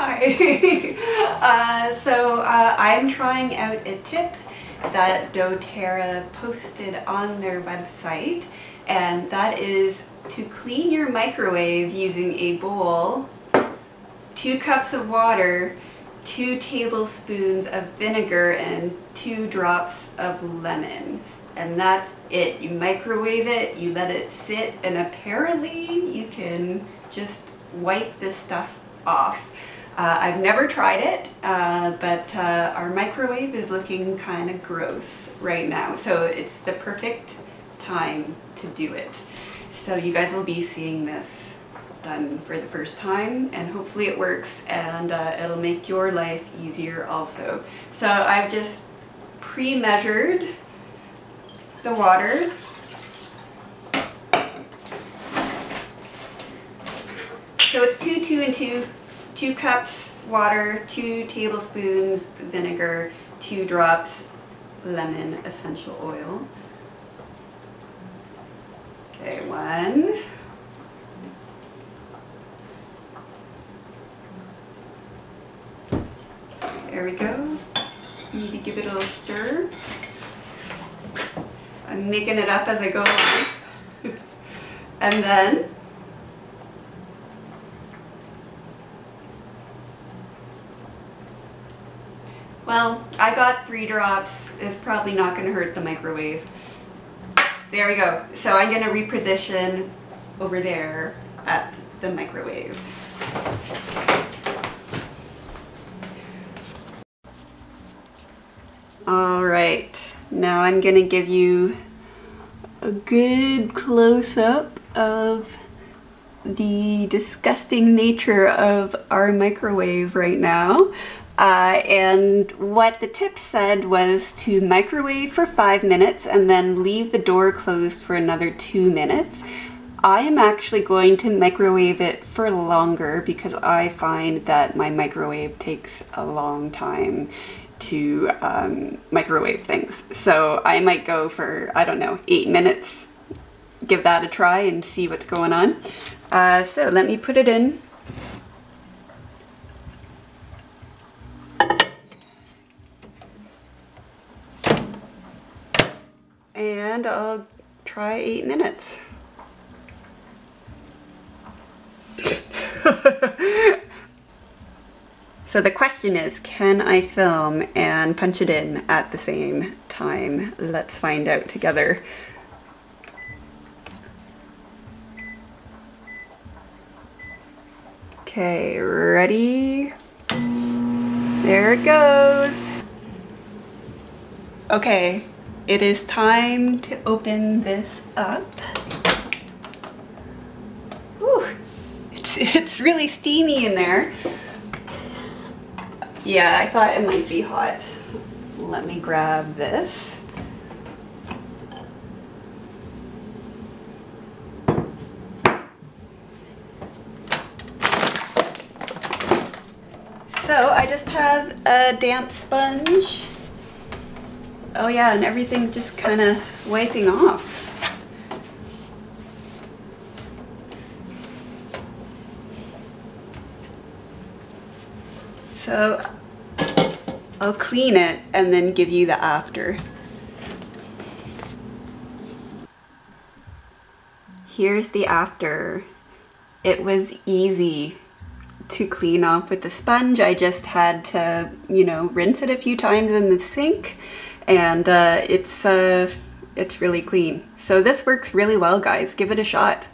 Hi. I'm trying out a tip that doTERRA posted on their website, and that is to clean your microwave using a bowl, 2 cups of water, 2 tablespoons of vinegar, and 2 drops of lemon. And that's it. You microwave it, you let it sit, and apparently you can just wipe this stuff off. I've never tried it, but our microwave is looking kind of gross right now, so it's the perfect time to do it. So you guys will be seeing this done for the first time, and hopefully it works, and it'll make your life easier also. So I've just pre-measured the water. So it's 2 and 2. 2 cups water, 2 tablespoons vinegar, 2 drops lemon essential oil. Okay, 1. There we go. Need to give it a little stir. I'm making it up as I go along. And then well, I got 3 drops. It's probably not going to hurt the microwave. There we go. So I'm going to reposition over there at the microwave. Alright, now I'm going to give you a good close-up of the disgusting nature of our microwave right now. And what the tip said was to microwave for 5 minutes and then leave the door closed for another 2 minutes. I am actually going to microwave it for longer because I find that my microwave takes a long time to microwave things. So I might go for, I don't know, 8 minutes. Give that a try and see what's going on. So let me put it in. And I'll try 8 minutes. So the question is, can I film and punch it in at the same time? Let's find out together. Okay, ready? There it goes. Okay. It is time to open this up. Whew. It's really steamy in there. Yeah, I thought it might be hot. Let me grab this. So I just have a damp sponge. Oh yeah, and everything's just kind of wiping off. So I'll clean it and then give you the after. Here's the after. It was easy to clean off with the sponge. I just had to, you know, rinse it a few times in the sink. And it's really clean. So this works really well, guys. Give it a shot.